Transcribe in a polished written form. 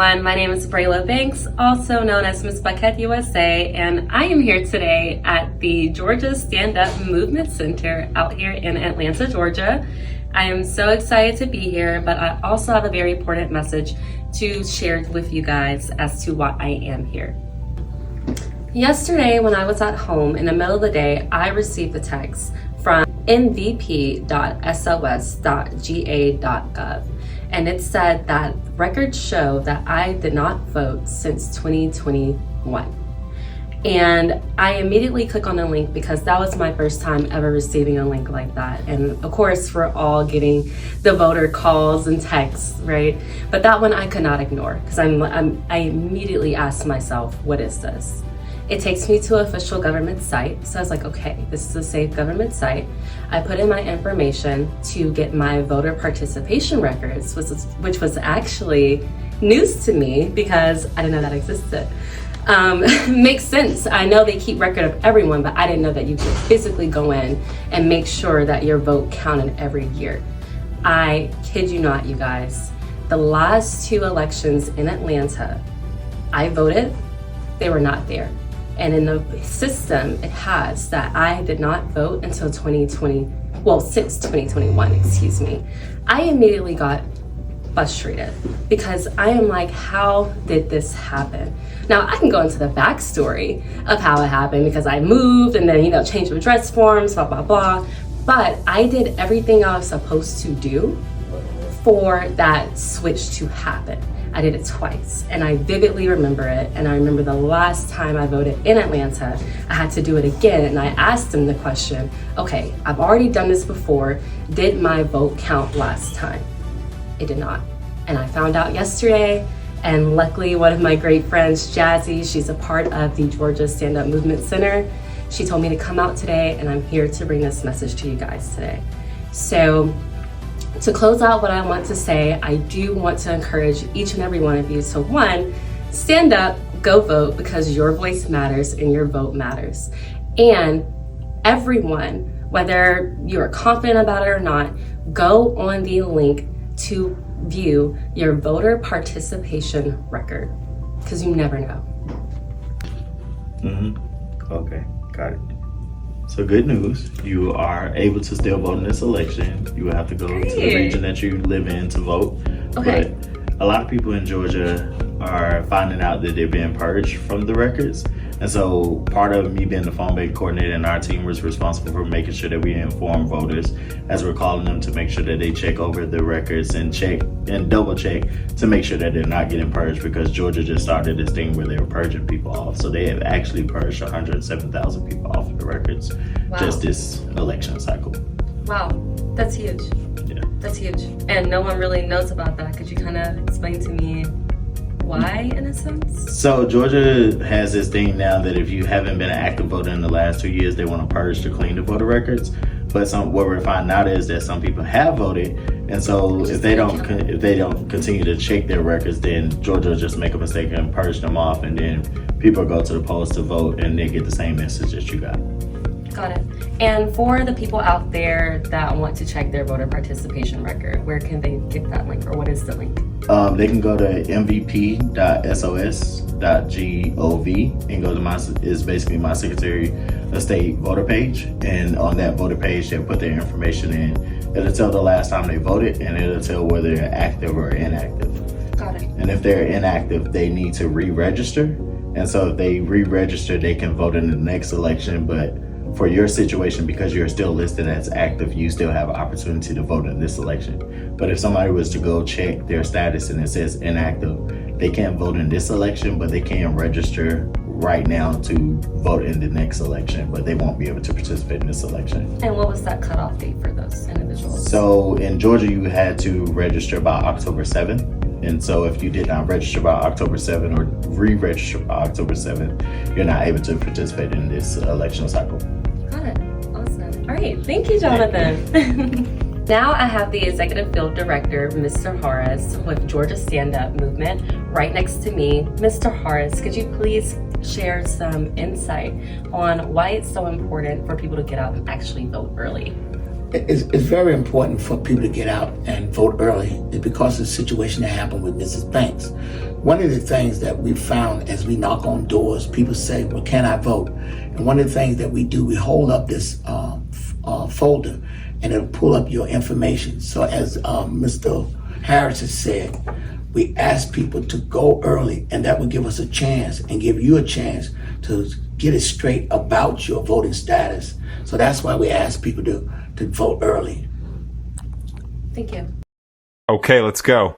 everyone. My name is Braela Banks, also known as Miss Buckhead USA, and I am here today at the Georgia Stand Up Movement Center out here in Atlanta, Georgia. I am so excited to be here, but I also have a very important message to share with you guys as to why I am here. Yesterday, when I was at home in the middle of the day, I received a text from mvp.sos.ga.gov, and it said that records show that I did not vote since 2021. And I immediately click on the link because that was my first time ever receiving a link like that. And of course, we're all getting the voter calls and texts, right? But that one I could not ignore because I immediately asked myself, what is this? It takes me to an official government site. So I was like, okay, this is a safe government site. I put in my information to get my voter participation records, which was actually news to me because I didn't know that existed. Makes sense. I know they keep record of everyone, but I didn't know that you could physically go in and make sure that your vote counted every year. I kid you not, you guys. The last two elections in Atlanta, I voted, they were not there. And in the system, it has that I did not vote until since 2021, excuse me. I immediately got frustrated because I am like, how did this happen? Now I can go into the backstory of how it happened because I moved and then, changed address forms, blah, blah, blah. But I did everything I was supposed to do for that switch to happen. I did it twice and I vividly remember it. And I remember the last time I voted in Atlanta, I had to do it again. And I asked them the question, okay, I've already done this before. Did my vote count last time? It did not. And I found out yesterday, and luckily one of my great friends, Jazzie, she's a part of the Georgia Stand Up Movement Center. She told me to come out today and I'm here to bring this message to you guys today. So to close out what I want to say, I do want to encourage each and every one of you. So one, stand up, go vote because your voice matters and your vote matters. And everyone, whether you're confident about it or not, go on the link to view your voter participation record because you never know. Okay, got it. So good news, you are able to still vote in this election. You will have to go to the region that you live in to vote. Okay. But a lot of people in Georgia are finding out that they're being purged from the records. And so part of me being the phone bank coordinator and our team was responsible for making sure that we inform voters as we're calling them to make sure that they check over the records and check and double check to make sure that they're not getting purged, because Georgia just started this thing where they were purging people off. So they have actually purged 107,000 people off of the records. Wow. Just this election cycle. Wow, that's huge. Yeah. That's huge. And no one really knows about that. Could you kind of explain to me why, in a sense? So Georgia has this thing now that if you haven't been an active voter in the last 2 years, they want to purge to clean the voter records. But what we're finding out is that some people have voted, and so if they don't continue to check their records, then Georgia will just make a mistake and purge them off, and then people go to the polls to vote, and they get the same message that you got. Got it. And for the people out there that want to check their voter participation record, where can they get that link, or what is the link? They can go to mvp.sos.gov and go to basically my Secretary of State voter page. And on that voter page, they'll put their information in. It'll tell the last time they voted, and it'll tell whether they're active or inactive. Got it. And if they're inactive, they need to re-register. And so if they re-register, they can vote in the next election. But for your situation, because you're still listed as active, you still have an opportunity to vote in this election. But if somebody was to go check their status and it says inactive, they can't vote in this election, but they can register right now to vote in the next election, but they won't be able to participate in this election. And what was that cutoff date for those individuals? So in Georgia, you had to register by October 7th. And so if you did not register by October 7th or re-register by October 7th, you're not able to participate in this election cycle. Got it. Awesome. All right. Thank you, Jonathan. Now I have the Executive Field Director, Mr. Horace, with Georgia Stand Up Movement right next to me. Mr. Horace, could you please share some insight on why it's so important for people to get out and actually vote early? It's very important for people to get out and vote early. It's because of the situation that happened with Mrs. Banks. One of the things that we found as we knock on doors, people say, well, can I vote? And one of the things that we do, we hold up this folder and it'll pull up your information. So as Mr. Harris has said, we ask people to go early, and that will give us a chance and give you a chance to get it straight about your voting status. So that's why we ask people to vote early. Thank you. Okay, let's go.